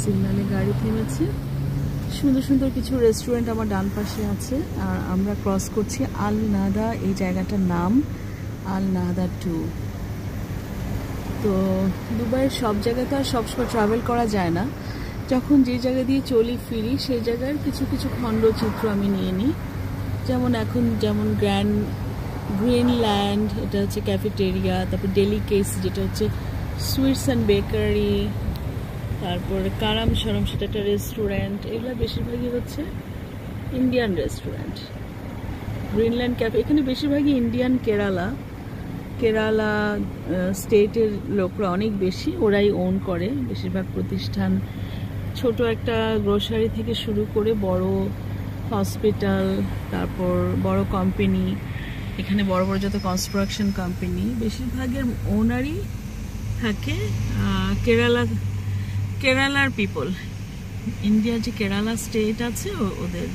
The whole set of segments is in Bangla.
সিগনালে গাড়ি থেমেছে। সুন্দর সুন্দর কিছু রেস্টুরেন্ট আমার ডান পাশে আছে। আর আমরা ক্রস করছি আল নাহদা, এই জায়গাটার নাম আল নাহদা 2। তো দুবাইয়ের সব জায়গায় তো আর সবসময় ট্রাভেল করা যায় না, যখন যে জায়গা দিয়ে চলি ফিরি সেই জায়গার কিছু কিছু খণ্ডচিত্র আমি নিয়ে নিই। যেমন এখন যেমন গ্রিনল্যান্ড, এটা হচ্ছে ক্যাফেটেরিয়া, তারপর ডেলিকেস যেটা হচ্ছে সুইটস অ্যান্ড বেকারি, তারপর কারাম সরম সেটা একটা রেস্টুরেন্ট। এগুলো বেশিরভাগই হচ্ছে ইন্ডিয়ান রেস্টুরেন্ট। গ্রিনল্যান্ড ক্যাফে, এখানে বেশিরভাগই ইন্ডিয়ান। কেরালা স্টেটের লোকরা অনেক বেশি, ওরাই ওন করে বেশিরভাগ প্রতিষ্ঠান। ছোট একটা গ্রোসারি থেকে শুরু করে বড় হসপিটাল, তারপর বড় কোম্পানি, এখানে বড় বড় যত কনস্ট্রাকশন কোম্পানি, বেশিরভাগের ওনারই থাকে কেরালার পিপল। ইন্ডিয়ার যে কেরালা স্টেট আছে ওদের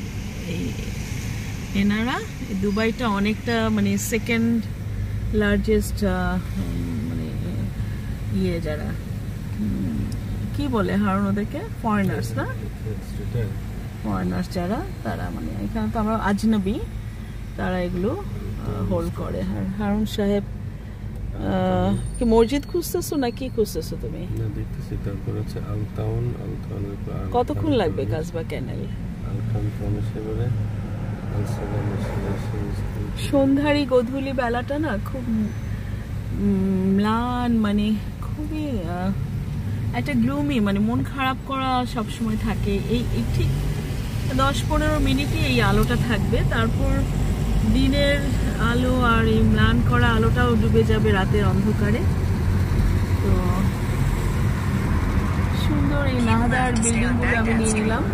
এনারা। দুবাইটা অনেকটা মানে সেকেন্ড লার্জেস্ট মানে যারা কি বলে হারুন ওদেরকে, ফরেনার্স না, ফরেনার্স যারা, তারা মানে এখানে তো আমরা আজনবী, তারা এগুলো হোল্ড করে। আর হারুন সাহেব কি মসজিদ খুঁজতেছো না কি খুঁজতেছো তুমি? কতক্ষণ লাগবে কাজবা ক্যানেল? সন্ধ্যারি গধূলি বেলাটা না খুব ম্লান, মানে খুবই একটা গ্লুমি, মানে মন খারাপ করা সবসময় থাকে। এই ঠিক 10-15 মিনিটই এই আলোটা থাকবে, তারপর দিনের আলো আর এই ম্লান করা আলোটাও ডুবে যাবে রাতের অন্ধকারে। তো সুন্দর এই নাহদার বিল্ডিংগুলো আমি নিয়ে নিলাম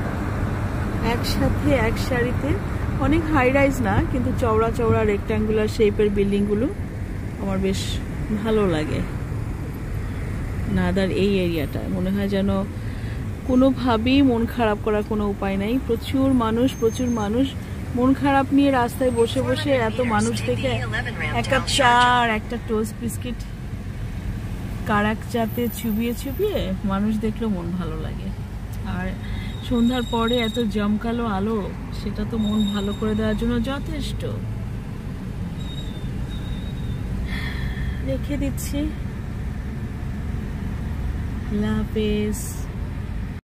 একসাথে এক সারিতে। অনেক হাই রাইজ না, কিন্তু চওড়া চওড়া রেক্ট্যাঙ্গুলার শেপের বিল্ডিংগুলো আমার বেশ ভালো লাগে। নাহদার এই এরিয়াটায় মনে হয় যেন কোনোভাবেই মন খারাপ করার কোনো উপায় নাই। প্রচুর মানুষ মন খারাপ নিয়ে রাস্তায় বসে বসে এত মানুষ দেখে এক কাপ চা আর একটা টোস্ট বিস্কিট কারাক চাতে চুবিয়ে মানুষ দেখলেও মন ভালো লাগে। আর সন্ধ্যার পরে এত জমকালো আলো, সেটা তো মন ভালো করে দেওয়ার জন্য যথেষ্ট। রেখে দিচ্ছি। আল্লাহ হাফেজ।